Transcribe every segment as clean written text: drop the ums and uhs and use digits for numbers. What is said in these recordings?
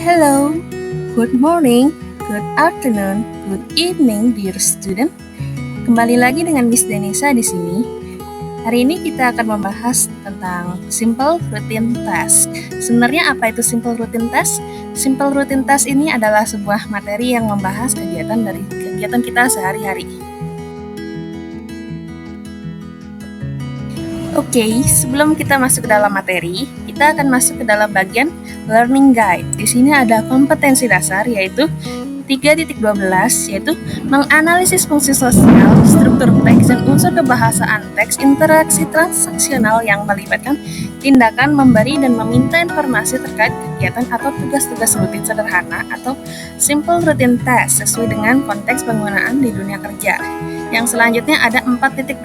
Hello, good morning, good afternoon, good evening, dear student. Kembali lagi dengan Miss Denisa di sini. Hari ini kita akan membahas tentang simple routine task. Sebenarnya apa itu simple routine task? Simple routine task ini adalah sebuah materi yang membahas kegiatan dari kegiatan kita sehari-hari. Oke, sebelum kita masuk ke dalam materi, kita akan masuk ke dalam bagian learning guide. Di sini ada kompetensi dasar yaitu 3.12 yaitu menganalisis fungsi sosial, struktur teks dan unsur kebahasaan teks, interaksi transaksional yang melibatkan tindakan memberi dan meminta informasi terkait kegiatan atau tugas-tugas rutin sederhana atau simple routine task sesuai dengan konteks penggunaan di dunia kerja. Yang selanjutnya ada 4.12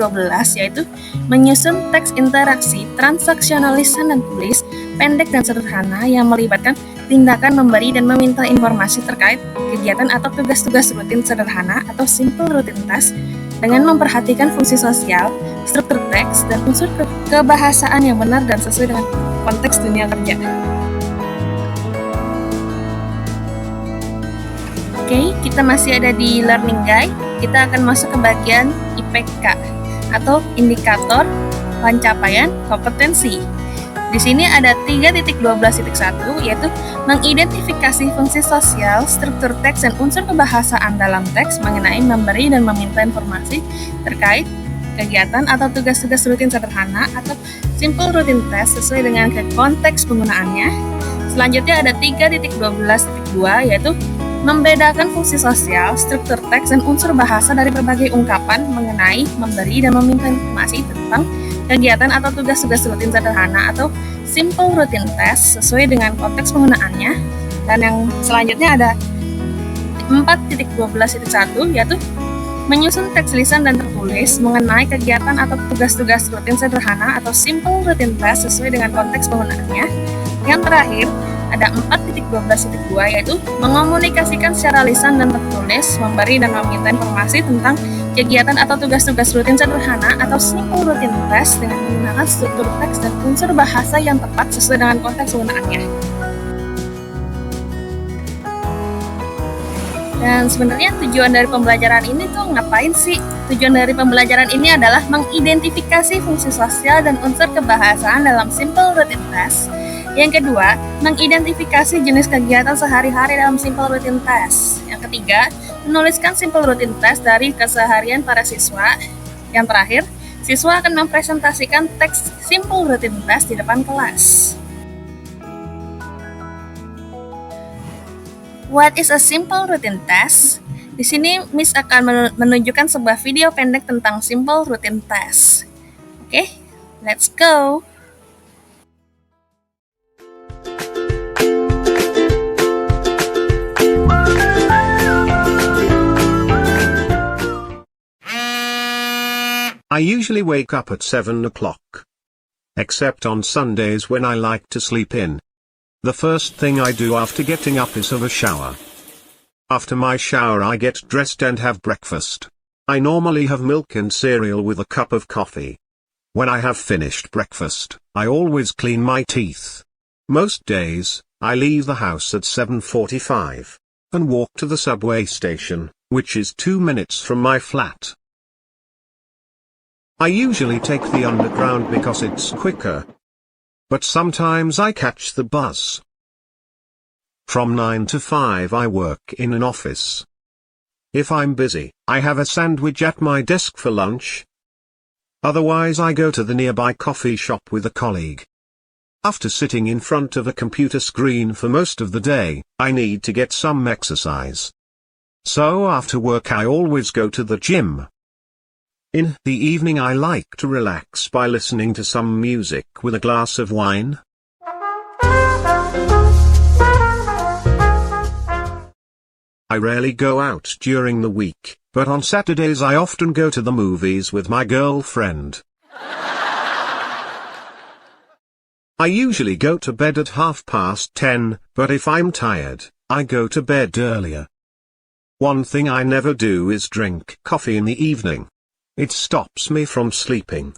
yaitu menyusun teks interaksi, transaksional lisan dan tulis, pendek dan sederhana yang melibatkan tindakan memberi dan meminta informasi terkait kegiatan atau tugas-tugas rutin sederhana atau simple routine task dengan memperhatikan fungsi sosial, struktur teks, dan unsur kebahasaan yang benar dan sesuai dengan konteks dunia kerja. Oke, kita masih ada di learning guide. Kita akan masuk ke bagian IPK atau indikator pencapaian kompetensi. Di sini ada 3.12.1 yaitu mengidentifikasi fungsi sosial, struktur teks dan unsur kebahasaan dalam teks mengenai memberi dan meminta informasi terkait kegiatan atau tugas-tugas rutin sederhana atau simple routine task sesuai dengan konteks penggunaannya. Selanjutnya ada 3.12.2 yaitu membedakan fungsi sosial, struktur teks, dan unsur bahasa dari berbagai ungkapan mengenai memberi dan meminta informasi tentang kegiatan atau tugas-tugas rutin sederhana atau simple routine task sesuai dengan konteks penggunaannya. Dan yang selanjutnya ada 4.12.1 yaitu menyusun teks lisan dan tertulis mengenai kegiatan atau tugas-tugas rutin sederhana atau simple routine task sesuai dengan konteks penggunaannya. Yang terakhir ada 4.12.2 yaitu mengomunikasikan secara lisan dan tertulis, memberi dan meminta informasi tentang kegiatan atau tugas-tugas rutin sederhana atau simple routine task dengan menggunakan struktur teks dan unsur bahasa yang tepat sesuai dengan konteks penggunaannya. Dan sebenarnya tujuan dari pembelajaran ini tuh ngapain sih? Tujuan dari pembelajaran ini adalah mengidentifikasi fungsi sosial dan unsur kebahasaan dalam simple routine task. Yang kedua, mengidentifikasi jenis kegiatan sehari-hari dalam simple routine task. Yang ketiga, menuliskan simple routine task dari keseharian para siswa. Yang terakhir, siswa akan mempresentasikan teks simple routine task di depan kelas. What is a simple routine task? Di sini Miss akan menunjukkan sebuah video pendek tentang simple routine task. Oke, let's go. I usually wake up at 7 o'clock. Except on Sundays when I like to sleep in. The first thing I do after getting up is have a shower. After my shower I get dressed and have breakfast. I normally have milk and cereal with a cup of coffee. When I have finished breakfast, I always clean my teeth. Most days, I leave the house at 7:45 and walk to the subway station, which is 2 minutes from my flat. I usually take the underground because it's quicker. But sometimes I catch the bus. From 9 to 5 I work in an office. If I'm busy, I have a sandwich at my desk for lunch. Otherwise I go to the nearby coffee shop with a colleague. After sitting in front of a computer screen for most of the day, I need to get some exercise. So after work I always go to the gym. In the evening I like to relax by listening to some music with a glass of wine. I rarely go out during the week, but on Saturdays I often go to the movies with my girlfriend. I usually go to bed at 10:30, but if I'm tired, I go to bed earlier. One thing I never do is drink coffee in the evening. It stops me from sleeping.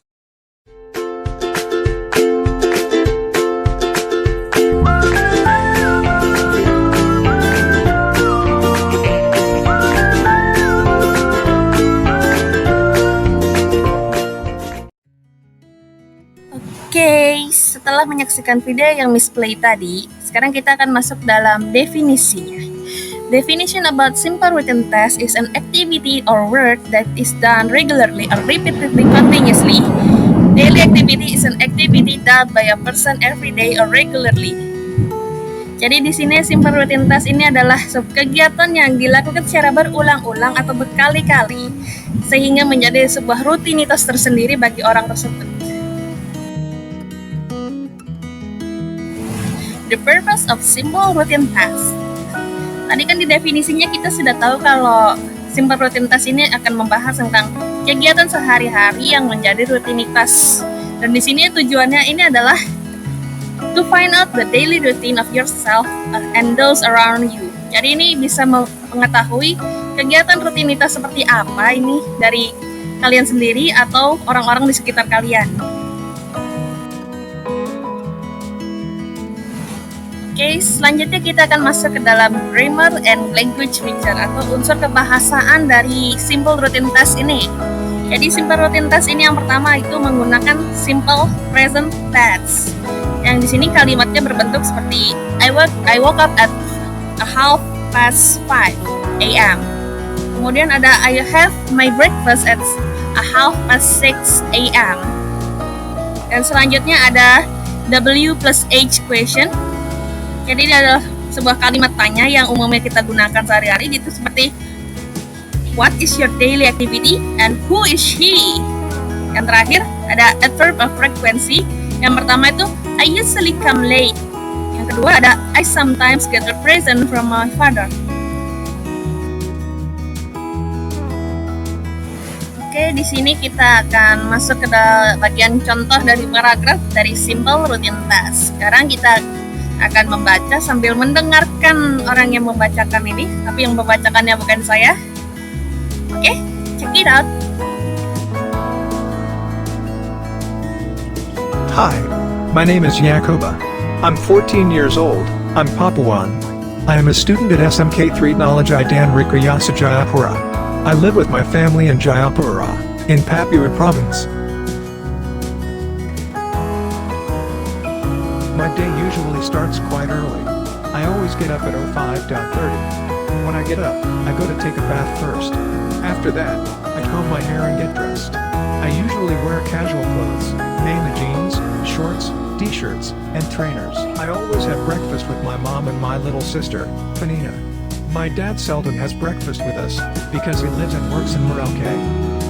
setelah menyaksikan video yang Miss Play tadi, sekarang kita akan masuk dalam definisinya. Definition about simple written task is an activity or work that is done regularly or repeatedly continuously. Daily activity is an activity done by a person every day or regularly. Jadi di sini simple routine task ini adalah kegiatan yang dilakukan secara berulang-ulang atau berkali-kali sehingga menjadi sebuah rutinitas tersendiri bagi orang tersebut. The purpose of simple routine task. Tadi kan di definisinya kita sudah tahu kalau simple routine task ini akan membahas tentang kegiatan sehari-hari yang menjadi rutinitas. Dan di sini tujuannya ini adalah to find out the daily routine of yourself and those around you. Jadi ini bisa mengetahui kegiatan rutinitas seperti apa ini dari kalian sendiri atau orang-orang di sekitar kalian. Oke, selanjutnya kita akan masuk ke dalam grammar and language feature atau unsur kebahasaan dari simple routine task ini. Jadi simple routine task ini yang pertama itu menggunakan simple present tense. Yang di sini kalimatnya berbentuk seperti I woke up at 5:30 a.m. Kemudian ada I have my breakfast at 6:30 a.m. Dan selanjutnya ada W plus H question. Jadi ini adalah sebuah kalimat tanya yang umumnya kita gunakan sehari-hari, itu seperti what is your daily activity and who is she? Yang terakhir ada adverb of frequency. Yang pertama itu I usually come late. Yang kedua ada I sometimes get a present from my father. Oke, di sini kita akan masuk ke bagian contoh dari paragraf dari simple routine task. Sekarang kita akan membaca sambil mendengarkan orang yang membacakan ini, tapi yang membacakannya bukan saya. Oke, check it out. Hi, my name is Yakoba. I'm 14 years old. I'm Papuan. I am a student at SMK 3 Knowledge Idan Rikayasa Jayapura. I live with my family in Jayapura, in Papua Province. My day usually starts quite early. I always get up at 05:30. When I get up, I go to take a bath first. After that, I comb my hair and get dressed. I usually wear casual clothes, mainly jeans, shorts, t-shirts, and trainers. I always have breakfast with my mom and my little sister, Panina. My dad seldom has breakfast with us, because he lives and works in Merauke.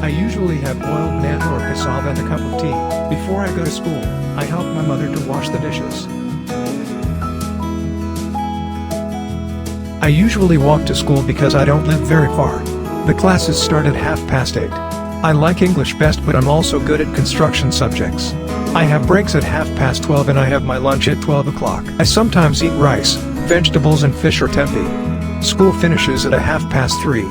I usually have boiled banana or cassava and a cup of tea. Before I go to school, I help my mother to wash the dishes. I usually walk to school because I don't live very far. The classes start at 8:30. I like English best, but I'm also good at construction subjects. I have breaks at 12:30 and I have my lunch at 12 o'clock. I sometimes eat rice, vegetables and fish or tempeh. School finishes at 3:30.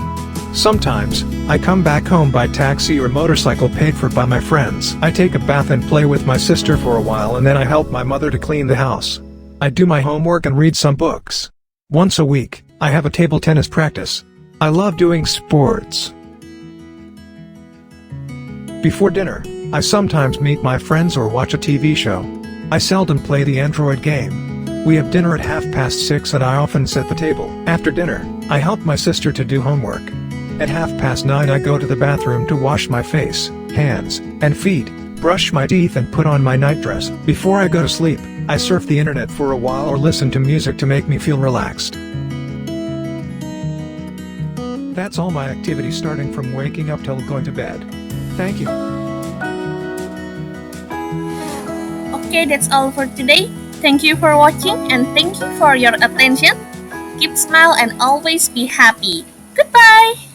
Sometimes, I come back home by taxi or motorcycle paid for by my friends. I take a bath and play with my sister for a while and then I help my mother to clean the house. I do my homework and read some books. Once a week, I have a table tennis practice. I love doing sports. Before dinner, I sometimes meet my friends or watch a TV show. I seldom play the Android game. We have dinner at 6:30 and I often set the table. After dinner, I help my sister to do homework. At 9:30 I go to the bathroom to wash my face, hands, and feet, brush my teeth and put on my nightdress. Before I go to sleep, I surf the internet for a while or listen to music to make me feel relaxed. That's all my activities starting from waking up till going to bed. Thank you. Okay, that's all for today. Thank you for watching and thank you for your attention. Keep smile and always be happy. Goodbye!